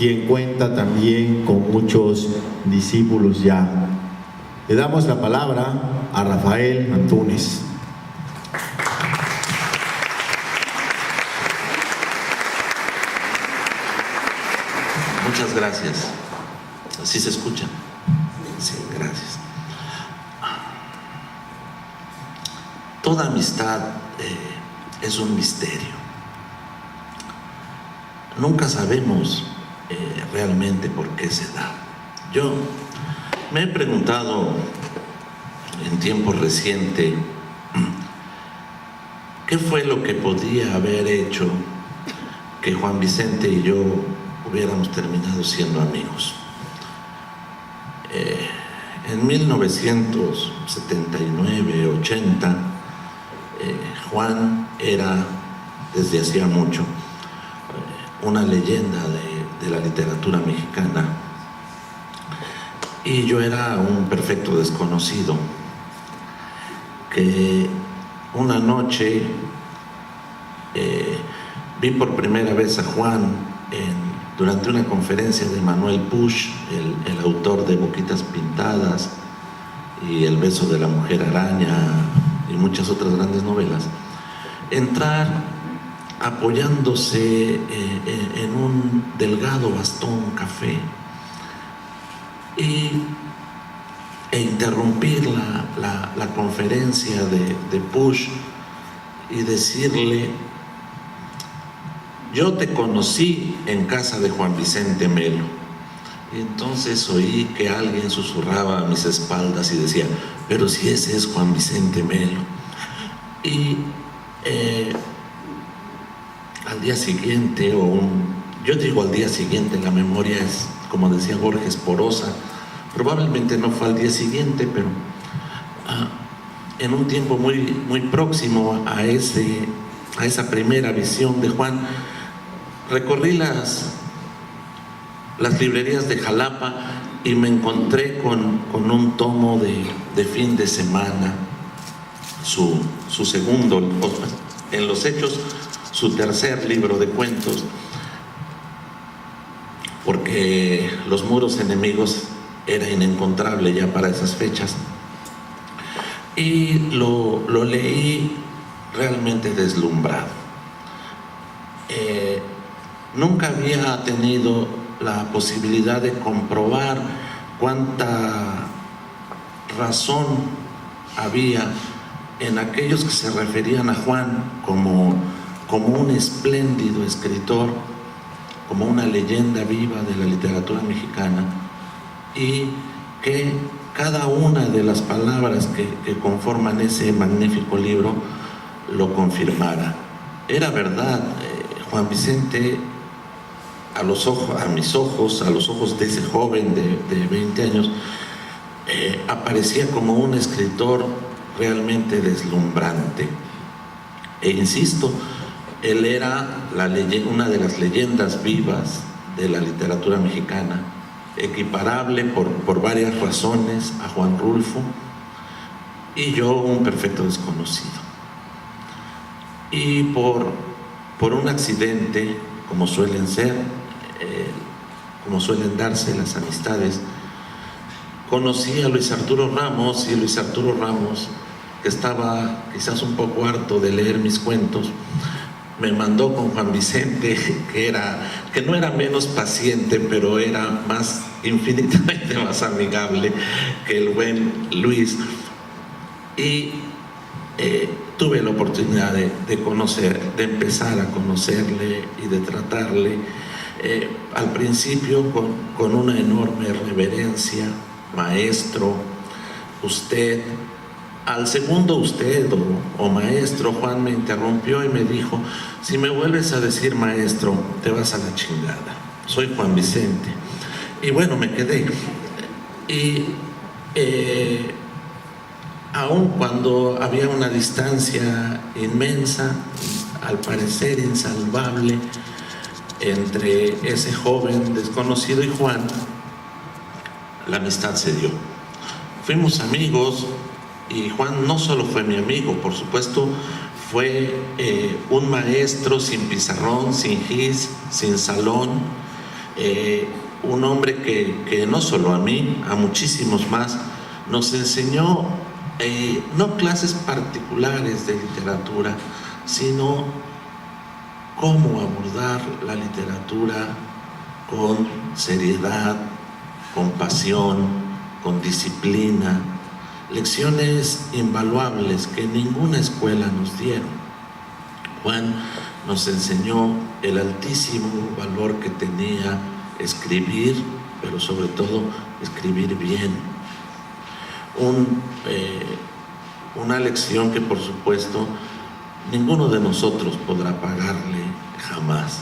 quien cuenta también con muchos discípulos ya. Le damos la palabra a Rafael Antunes. Muchas gracias. ¿Sí se escucha? Sí, gracias. Toda amistad es un misterio. Nunca sabemos realmente por qué se da. Yo me he preguntado en tiempo reciente qué fue lo que podía haber hecho que Juan Vicente y yo hubiéramos terminado siendo amigos. En 1979-80, Juan era, desde hacía mucho, una leyenda de la literatura mexicana, y yo era un perfecto desconocido que una noche vi por primera vez a Juan durante una conferencia de Manuel Puig, el autor de Boquitas Pintadas y El beso de la mujer araña y muchas otras grandes novelas, entrar apoyándose en un delgado bastón café e interrumpir la conferencia de Puig y decirle: yo te conocí en casa de Juan Vicente Melo. Y entonces oí que alguien susurraba a mis espaldas y decía: pero si ese es Juan Vicente Melo. Y al día siguiente, yo digo al día siguiente, la memoria es, como decía Borges, porosa. Probablemente no fue al día siguiente, pero en un tiempo muy, muy próximo a esa primera visión de Juan, recorrí las librerías de Jalapa y me encontré con un tomo de fin de semana, su segundo, en los hechos, su tercer libro de cuentos, porque Los muros enemigos era inencontrable ya para esas fechas, y lo leí realmente deslumbrado. Nunca había tenido la posibilidad de comprobar cuánta razón había en aquellos que se referían a Juan como un espléndido escritor, como una leyenda viva de la literatura mexicana, y que cada una de las palabras que conforman ese magnífico libro lo confirmara. Era verdad, Juan Vicente, a mis ojos, a los ojos de ese joven de 20 años, aparecía como un escritor realmente deslumbrante. E insisto, él era una de las leyendas vivas de la literatura mexicana, equiparable por varias razones a Juan Rulfo, y yo un perfecto desconocido. Y por un accidente, como suelen ser, como suelen darse las amistades, conocí a Luis Arturo Ramos, y Luis Arturo Ramos, que estaba quizás un poco harto de leer mis cuentos, me mandó con Juan Vicente, que no era menos paciente, pero era infinitamente más amigable que el buen Luis. Y tuve la oportunidad de empezar a conocerle y de tratarle, al principio con una enorme reverencia: maestro, usted. Al segundo usted o maestro, Juan me interrumpió y me dijo: si me vuelves a decir maestro, te vas a la chingada, soy Juan Vicente. Y bueno, me quedé. Y aun cuando había una distancia inmensa, al parecer insalvable, entre ese joven desconocido y Juan, la amistad se dio. Fuimos amigos, y Juan no solo fue mi amigo, por supuesto, fue un maestro sin pizarrón, sin gis, sin salón, un hombre que no solo a mí, a muchísimos más, nos enseñó no clases particulares de literatura, sino cómo abordar la literatura con seriedad, con pasión, con disciplina, lecciones invaluables que ninguna escuela nos dieron. Juan nos enseñó el altísimo valor que tenía escribir, pero sobre todo escribir bien. Una lección que por supuesto ninguno de nosotros podrá pagarle jamás.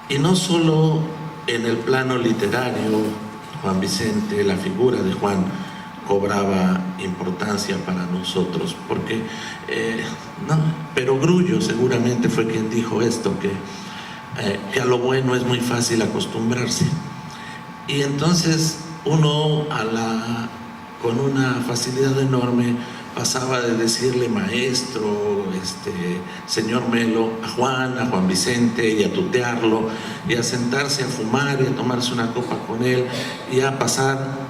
Y no solo en el plano literario, Juan Vicente, la figura de Juan, cobraba importancia para nosotros, porque pero Grullo seguramente fue quien dijo esto, que a lo bueno es muy fácil acostumbrarse. Y entonces uno con una facilidad enorme pasaba de decirle maestro, señor Melo, a Juan Vicente, y a tutearlo, y a sentarse a fumar y a tomarse una copa con él, y a pasar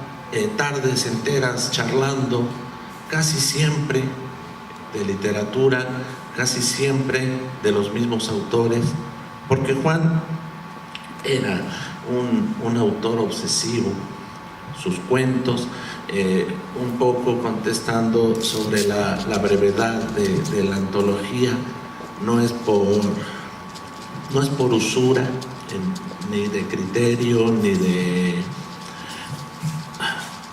tardes enteras charlando, casi siempre de literatura, casi siempre de los mismos autores, porque Juan era un autor obsesivo. Sus cuentos, un poco contestando sobre la brevedad de la antología, no es por usura, ni de criterio,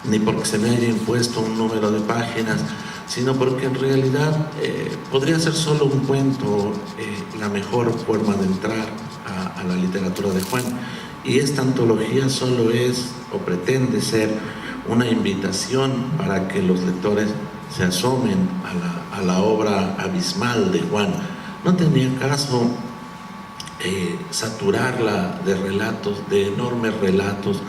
ni porque se me haya impuesto un número de páginas, sino porque en realidad podría ser solo un cuento la mejor forma de entrar a la literatura de Juan. Y esta antología solo es o pretende ser una invitación para que los lectores se asomen a la obra abismal de Juan. No tenía caso saturarla de relatos, de enormes relatos,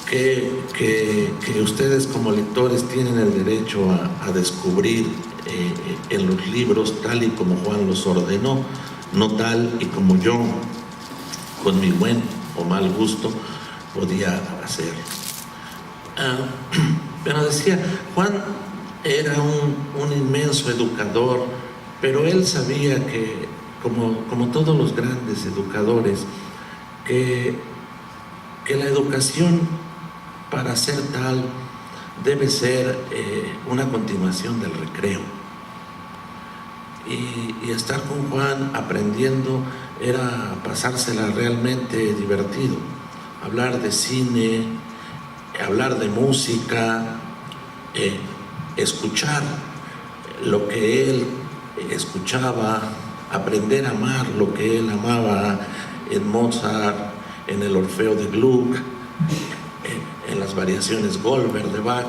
que ustedes como lectores tienen el derecho a descubrir en los libros tal y como Juan los ordenó, no tal y como yo, con mi buen o mal gusto, podía hacer. Pero decía, Juan era un inmenso educador, pero él sabía que, como todos los grandes educadores, que la educación, para ser tal, debe ser una continuación del recreo. Y estar con Juan aprendiendo era pasársela realmente divertido. Hablar de cine, hablar de música, escuchar lo que él escuchaba, aprender a amar lo que él amaba en Mozart, en el Orfeo de Gluck, en las variaciones Goldberg de Bach.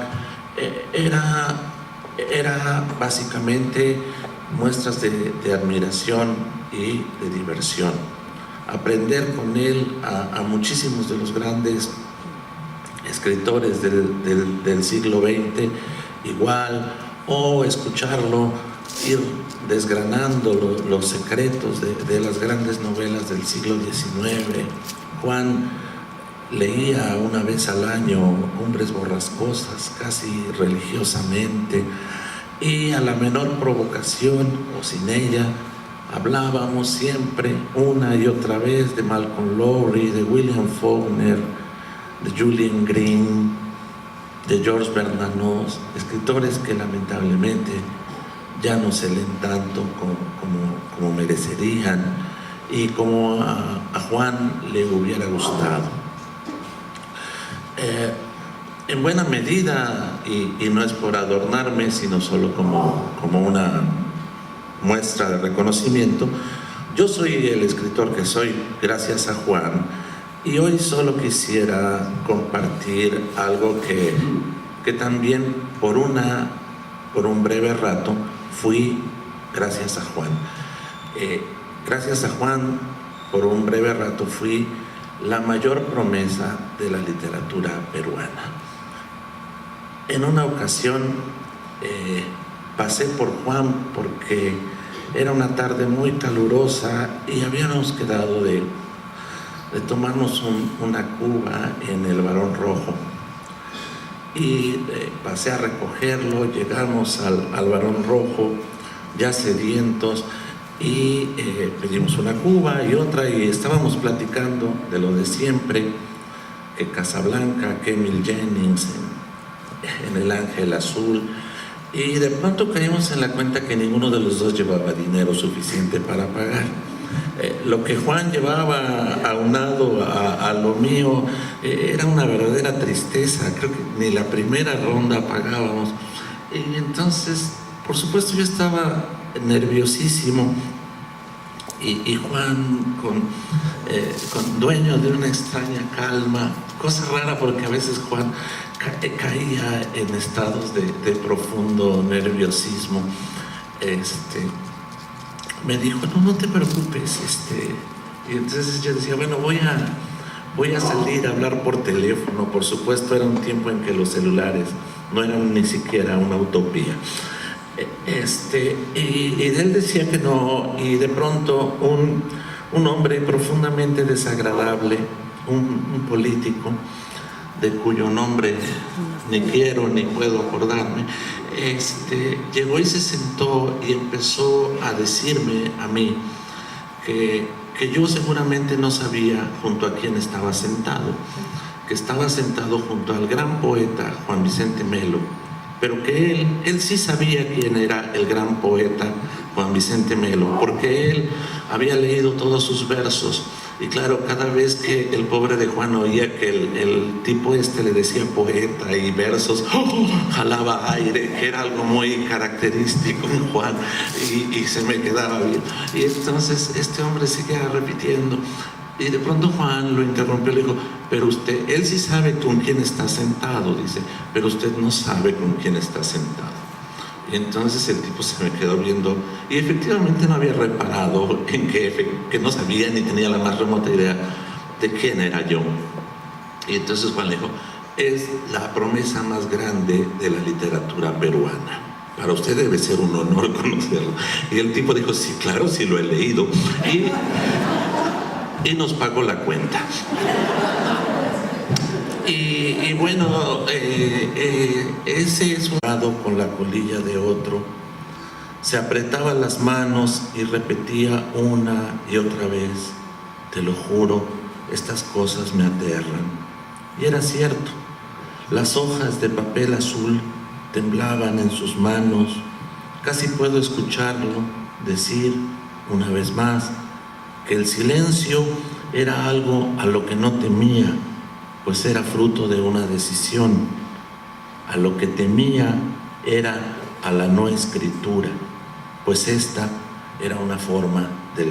Era básicamente muestras de admiración y de diversión. Aprender con él a muchísimos de los grandes escritores del siglo XX igual, o escucharlo ir desgranando los secretos de las grandes novelas del siglo XIX. Juan leía una vez al año Cumbres Borrascosas, casi religiosamente, y a la menor provocación o sin ella hablábamos siempre una y otra vez de Malcolm Lowry, de William Faulkner, de Julian Green, de Georges Bernanos, escritores que lamentablemente ya no se leen tanto como merecerían y como a Juan le hubiera gustado. En buena medida, y no es por adornarme, sino solo como una muestra de reconocimiento, yo soy el escritor que soy gracias a Juan, y hoy solo quisiera compartir algo que también por un breve rato fui gracias a Juan. Gracias a Juan, por un breve rato fui la mayor promesa de la literatura peruana. En una ocasión pasé por Juan porque Era una tarde muy calurosa y habíamos quedado de tomarnos una cuba en el Barón Rojo. Y pasé a recogerlo, llegamos al Barón Rojo, ya sedientos, y pedimos una cuba y otra, y estábamos platicando de lo de siempre, que Casablanca, que Emil Jennings, en El Ángel Azul, y de pronto caímos en la cuenta que ninguno de los dos llevaba dinero suficiente para pagar. Lo que Juan llevaba aunado a lo mío era una verdadera tristeza. Creo que ni la primera ronda pagábamos. Y entonces, por supuesto, yo estaba nerviosísimo. Y Juan, con dueño de una extraña calma, cosa rara porque a veces Juan caía en estados de profundo nerviosismo. Me dijo, no te preocupes, y entonces yo decía, bueno, voy a salir a hablar por teléfono. Por supuesto, era un tiempo en que los celulares no eran ni siquiera una utopía. Y él decía que no, y de pronto un hombre profundamente desagradable, un político, de cuyo nombre ni quiero ni puedo acordarme, llegó y se sentó y empezó a decirme a mí que yo seguramente no sabía junto a quién estaba sentado, que estaba sentado junto al gran poeta Juan Vicente Melo, pero que él sí sabía quién era el gran poeta Juan Vicente Melo, porque él había leído todos sus versos. Y claro, cada vez que el pobre de Juan oía que el tipo le decía poeta y versos, jalaba aire, que era algo muy característico en Juan, y se me quedaba bien. Y entonces este hombre seguía repitiendo. Y de pronto Juan lo interrumpió y le dijo, pero usted, él sí sabe con quién está sentado, dice, pero usted no sabe con quién está sentado. Y entonces el tipo se me quedó viendo y efectivamente no había reparado en que no sabía ni tenía la más remota idea de quién era yo. Y entonces Juan le dijo, es la promesa más grande de la literatura peruana. Para usted debe ser un honor conocerlo. Y el tipo dijo, sí, claro, sí lo he leído. Y nos pagó la cuenta. Y bueno, ese es un lado con la colilla de otro. Se apretaba las manos y repetía una y otra vez, te lo juro, estas cosas me aterran. Y era cierto, las hojas de papel azul temblaban en sus manos. Casi puedo escucharlo decir una vez más que el silencio era algo a lo que no temía, pues era fruto de una decisión. A lo que temía era a la no escritura, pues esta era una forma de la